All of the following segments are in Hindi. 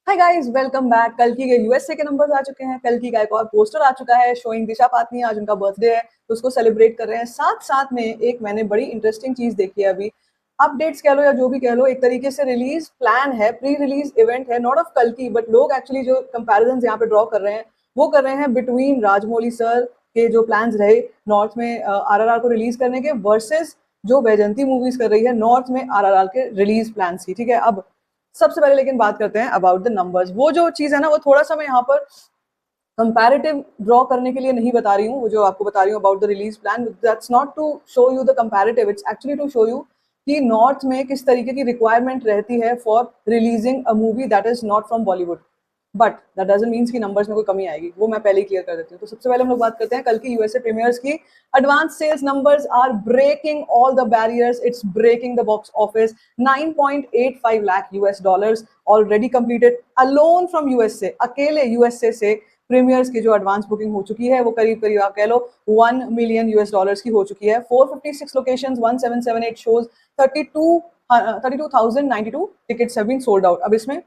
Hi guys, welcome back. कल की के यूएसए के नंबर्स आ चुके हैं। कल की का एक और पोस्टर आ चुका है शोइंग दिशा पाटनी। आज उनका बर्थडे है तो उसको सेलिब्रेट कर रहे हैं। साथ साथ में एक मैंने बड़ी इंटरेस्टिंग चीज देखी है अभी, अपडेट्स कह लो या जो भी कह लो, एक तरीके से रिलीज प्लान है, प्री रिलीज इवेंट है, नॉट ऑफ कल की, बट लोग एक्चुअली जो कंपैरिजन यहाँ पे ड्रॉ कर रहे हैं वो कर रहे हैं बिटवीन राजमौली सर के जो प्लान्स रहे नॉर्थ में आरआरआर को रिलीज करने के वर्सेस जो वैजंती मूवीज कर रही है नॉर्थ में आरआरआर के रिलीज प्लान की। ठीक है, अब सबसे पहले लेकिन बात करते हैं अबाउट द नंबर्स। वो जो चीज है ना, वो थोड़ा सा मैं यहाँ पर कंपैरेटिव ड्रॉ करने के लिए नहीं बता रही हूँ। वो जो आपको बता रही हूँ about the release plan, that's not to show you the comparative, it's actually to show you कि नॉर्थ में किस तरीके की रिक्वायरमेंट रहती है for releasing a movie that is not from Bollywood. But that doesn't means कि नंबर्स में कोई कमी आएगी, वो मैं पहले ही क्लियर कर देती हूँ। तो सबसे पहले हम लोग बात करते हैं कल की यूएसए प्रीमियर्स की। Advance sales numbers are breaking all the barriers. It's breaking the box office. 9.85 lakh US dollars already completed alone from USA. अकेले USA से प्रीमियर्स की जो एडवांस बुकिंग हो चुकी है वो करीब करीब आप कह लो 1 मिलियन US डॉलर्स की हो चुकी है। 456 locations, 1778 shows, 32,092 tickets have been sold out. अब इसमें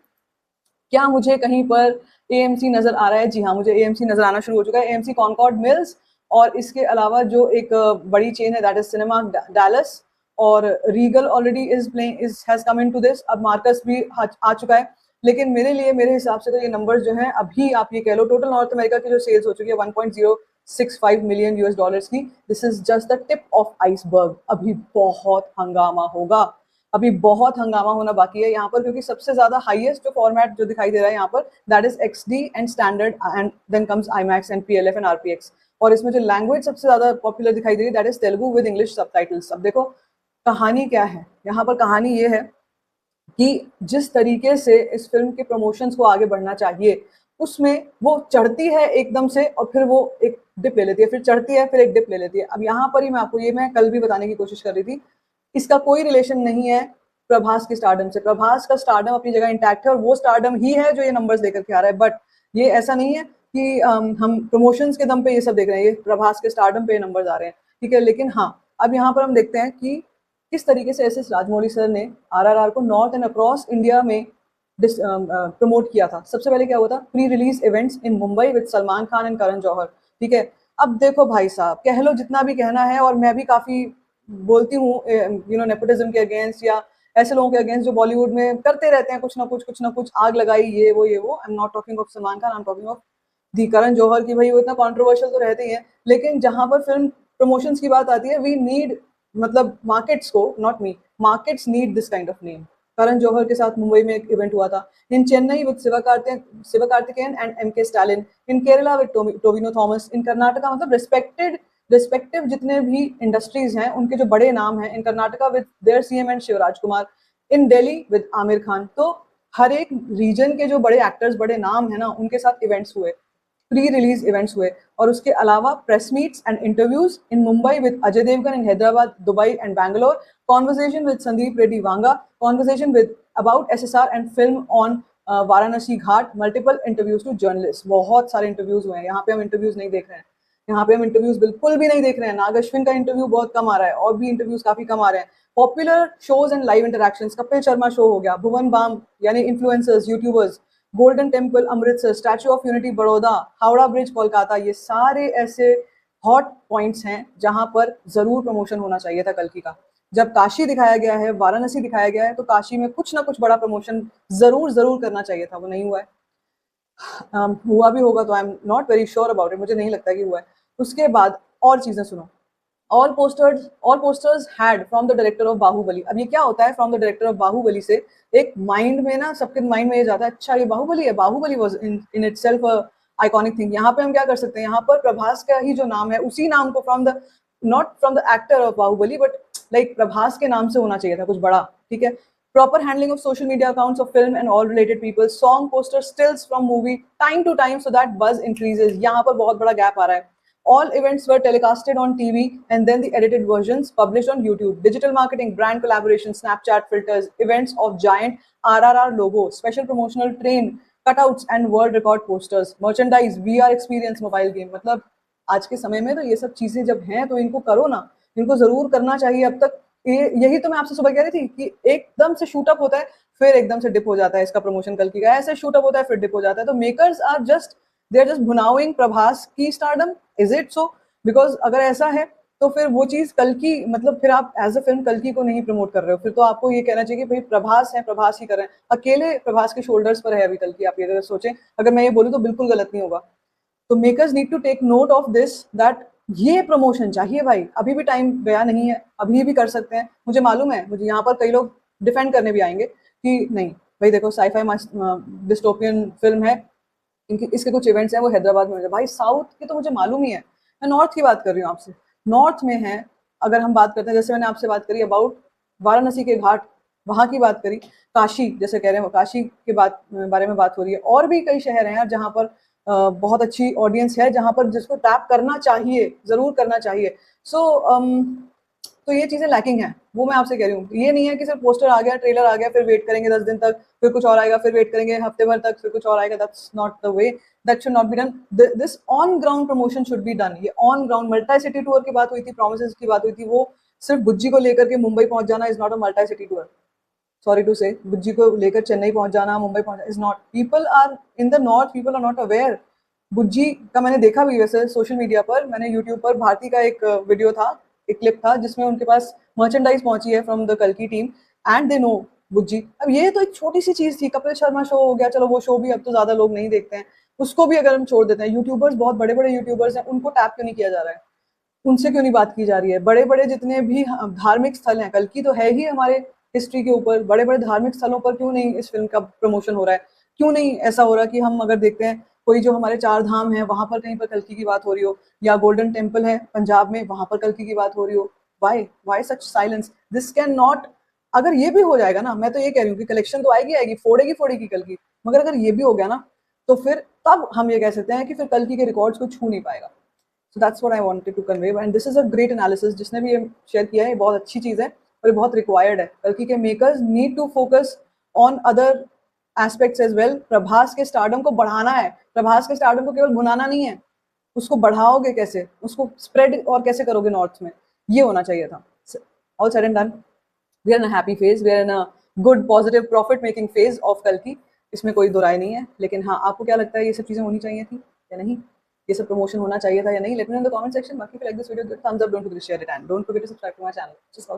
क्या मुझे कहीं पर एएमसी नजर आ रहा है? जी हाँ, मुझे एएमसी नजर आना शुरू हो चुका है। एएमसी कॉनकॉर्ड मिल्स, और इसके अलावा जो एक बड़ी चेन है दैट इज सिनेमा डैलस, और Regal already is playing is has come into this. अब मार्कस भी आ चुका है। लेकिन मेरे लिए, मेरे हिसाब से तो ये नंबर्स जो हैं अभी आप ये कह लो टोटल नॉर्थ अमेरिका की जो सेल्स हो चुकी है 1.065 मिलियन US डॉलर्स की, this is just the tip of iceberg. अभी बहुत हंगामा होगा, अभी बहुत हंगामा होना बाकी है यहाँ पर, क्योंकि सबसे ज्यादा हाईएस्ट जो फॉर्मेट जो दिखाई दे रहा है यहाँ पर that is XD and standard, and then comes IMAX and PLF and RPX। और इसमें जो लैंग्वेज सबसे ज्यादा पॉपुलर दिखाई दे रही है that is Telugu with English subtitles. अब देखो कहानी क्या है यहाँ पर। कहानी ये है कि जिस तरीके से इस फिल्म के प्रमोशंस को आगे बढ़ना चाहिए उसमें वो चढ़ती है एकदम से और फिर वो एक डिप ले लेती है, फिर चढ़ती है फिर एक डिप ले लेती है। अब यहाँ पर ही मैं आपको ये, मैं कल भी बताने की कोशिश कर रही थी, इसका कोई रिलेशन नहीं है प्रभास के स्टारडम से। प्रभास का स्टारडम अपनी जगह इंटैक्ट है और वो स्टारडम ही है जो ये नंबर्स लेकर के आ रहा है। बट ये ऐसा नहीं है कि हम प्रमोशंस के दम पे ये सब देख रहे हैं, ये प्रभास के स्टारडम पे नंबर्स आ रहे हैं। ठीक है, लेकिन हाँ, अब यहाँ पर हम देखते हैं कि किस तरीके से एस राजमौली सर ने आरआरआर को नॉर्थ एंड अक्रॉस इंडिया में प्रमोट किया था। सबसे पहले क्या हुआ था, pre release events in Mumbai with Salman Khan and Karan Johar. ठीक है, अब देखो भाई साहब, कह लो जितना भी कहना है, और मैं भी काफी बोलती हूँ नेपोटिज्म के अगेंस्ट या ऐसे लोगों के अगेंस्ट जो बॉलीवुड में करते रहते हैं कुछ ना कुछ आग लगाई, ये वो I am not talking of Salman Khan, I am talking of the Karan Johar की। भाई वो इतना कॉन्ट्रोवर्शियल तो रहते ही है, लेकिन जहां पर फिल्म प्रमोशंस की बात आती है, वी नीड, मतलब मार्केट्स को, not me, markets need this kind of name. Karan Johar के साथ मुंबई में एक इवेंट हुआ था, in Chennai with Sivakarthikeyan and MK Stalin, in Kerala with Tovino Thomas, in Karnataka, मतलब रिस्पेक्टिव जितने भी इंडस्ट्रीज हैं उनके जो बड़े नाम हैं, in Karnataka with their CM and Shivaraj Kumar, in Delhi with Aamir Khan. तो हर एक रीजन के जो बड़े एक्टर्स, बड़े नाम है ना, उनके साथ इवेंट्स हुए, प्री रिलीज इवेंट्स हुए। और उसके अलावा press meets and interviews in Mumbai with Ajay Devgan, in Hyderabad, Dubai and Bangalore, conversation with Sandeep Reddy Vanga, conversation with about SSR and film on Varanasi ghat, multiple interviews to journalist. बहुत सारे इंटरव्यूज हुए हैं। यहाँ पे हम इंटरव्यूज नहीं देख रहे हैं, यहाँ पे हम इंटरव्यूज बिल्कुल भी नहीं देख रहे हैं। नाग अश्विन का इंटरव्यू बहुत कम आ रहा है, और भी इंटरव्यूज काफी कम आ रहे हैं। Popular shows and live interactions, Kapil Sharma show हो गया, भुवन बाम यानी influencers, YouTubers, golden temple Amritsar, statue of unity Baroda, Howrah bridge Kolkata, ये सारे ऐसे हॉट पॉइंट्स हैं जहां पर जरूर प्रमोशन होना चाहिए था कल की का। जब काशी दिखाया गया है, वाराणसी दिखाया गया है, तो काशी में कुछ ना कुछ बड़ा प्रमोशन जरूर करना चाहिए था, वो नहीं हुआ है। हुआ भी होगा तो आई am not very sure about it, मुझे नहीं लगता कि हुआ है। उसके बाद और चीजें सुनो, all posters had from the director of Baahubali. अब ये क्या होता है, from the director of Baahubali से एक माइंड में ना, सबके माइंड में ये जाता है, अच्छा ये बाहुबली है, Baahubali was in itself iconic thing. यहाँ पे हम क्या कर सकते हैं, यहाँ पर प्रभास का ही जो नाम है, उसी नाम को from the, not from the actor of Baahubali, but like Prabhas के नाम से होना चाहिए था कुछ बड़ा। ठीक है, proper handling of social media accounts of film and all related people, song poster stills from movie time to time so that buzz increases. यहाँ पर बहुत बड़ा गैप आ रहा है। All events were telecasted on TV and then the edited versions published on YouTube. Digital marketing, brand collaboration, Snapchat filters, events of giant RRR logo, special promotional train, cutouts and world record posters, merchandise, VR experience, mobile game. मतलब आज के समय में तो ये सब चीजें जब हैं तो इनको करो ना, इनको जरूर करना चाहिए। अब तक यही तो मैं आपसे सुबह कह रही थी कि एकदम से शूट अप होता है, फिर एकदम से डिप हो जाता है इसका प्रमोशन कल की का, ऐसे शूट अप होता है फिर डिप हो जाता है। तो makers are just, they are just भुनाविंग प्रभास की stardom. Is it so? Because अगर ऐसा है तो फिर वो चीज कल की, मतलब फिर आप एज अ फिल्म कल की को नहीं प्रमोट कर रहे हो, फिर तो आपको ये कहना चाहिए कि भाई प्रभास है, प्रभास ही कर रहे हैं, अकेले प्रभास के शोल्डर्स पर है अभी कल की। आप ये अगर सोचें, अगर मैं ये बोलूँ तो बिल्कुल गलत नहीं होगा। तो makers need to take note of this, that ये प्रमोशन चाहिए भाई, अभी भी टाइम गया नहीं है, अभी भी कर सकते हैं। मुझे मालूम है, मुझे यहाँ पर कई लोग डिफेंड करने भी आएंगे कि नहीं भाई देखो साईफाई डिस्टोपियन फिल्म है, इनकी इसके कुछ इवेंट्स हैं वो हैदराबाद में हो जाए। भाई साउथ की तो मुझे मालूम ही है, मैं नॉर्थ की बात कर रही हूँ आपसे। नॉर्थ में है, अगर हम बात करते हैं, जैसे मैंने आपसे बात करी अबाउट वाराणसी के घाट, वहां की बात करी, काशी जैसे कह रहे हैं, काशी के बारे में बात हो रही है, और भी कई शहर हैं यार जहाँ पर बहुत अच्छी ऑडियंस है, जहाँ पर जिसको टैप करना चाहिए, जरूर करना चाहिए। सो तो ये चीजें लैकिंग है, वो मैं आपसे कह रही हूँ। ये नहीं है कि सिर्फ पोस्टर आ गया, ट्रेलर आ गया, फिर वेट करेंगे 10 दिन तक, फिर कुछ और आएगा, फिर वेट करेंगे हफ्ते भर तक, फिर कुछ और आएगा। That's not the way, that should not be done. This on ground promotion should be done. ये on ground multi city tour की बात हुई थी, प्रोमिसेस की बात हुई थी, वो सिर्फ बुज्जी को लेकर के मुंबई पहुंच जाना is not a multi city tour. Sorry to say, Bujji को लेकर चेन्नई पहुंच जाना, मुंबई पहुंच जाना is not. People are in the north, people are not aware. Bujji का मैंने देखा भी वैसे सोशल मीडिया पर, मैंने यूट्यूब पर भारती का एक वीडियो था, एक क्लिप था, जिसमें उनके पास मर्चेंडाइज पहुंची है फ्रॉम द कल्कि टीम, एंड दे नो बुज्जी। अब ये तो एक छोटी सी चीज थी, कपिल शर्मा शो हो गया, चलो वो शो भी अब तो ज्यादा लोग नहीं देखते हैं, उसको भी अगर हम छोड़ देते हैं, यूट्यूबर्स बहुत बड़े बड़े यूट्यूबर्स हैं, उनको टैप क्यों नहीं किया जा रहा है, उनसे क्यों नहीं बात की जा रही है? बड़े बड़े जितने भी धार्मिक स्थल हैं, कल की तो है ही हमारे हिस्ट्री के ऊपर, बड़े बड़े धार्मिक स्थलों पर क्यों नहीं इस फिल्म का प्रमोशन हो रहा है? क्यों नहीं ऐसा हो रहा कि हम अगर देखते हैं कोई जो हमारे चार धाम है वहां पर कहीं पर कल्कि की बात हो रही हो, या गोल्डन टेम्पल है पंजाब में वहां पर कल्कि की बात हो रही हो? Why such silence? This can not. अगर ये भी हो जाएगा ना, मैं तो ये कह रही हूँ कि कलेक्शन तो आएगी आएगी, फोड़ेगी फोड़ेगी कल्कि, मगर अगर ये भी हो गया ना, तो फिर तब हम ये कह सकते हैं कि फिर कल्कि के रिकॉर्ड्स को छू नहीं पाएगा। So that's what I wanted to convey, and this is a great analysis. जिसने भी ये शेयर किया है, ये बहुत अच्छी चीज है और ये बहुत रिक्वायर्ड है। कल्कि के makers need to focus on other aspects as well. Prabhas के स्टारडम को बढ़ाना है, प्रभास के स्टारडम को केवल भुनाना नहीं है, उसको बढ़ाओगे कैसे, उसको स्प्रेड और कैसे करोगे नॉर्थ में, ये होना चाहिए था। All said and done, we are in a happy phase, we are in a good positive profit making phase of कल्कि, इसमें कोई दो राय नहीं है। लेकिन हाँ, आपको क्या लगता है, ये सब चीजें होनी चाहिए थी या नहीं, ये सब प्रमोशन होना चाहिए था या नहीं? Let me know in the comment section. बाकी like this video, good thumbs up, don't forget to share it and don't forget to subscribe to my channel. Just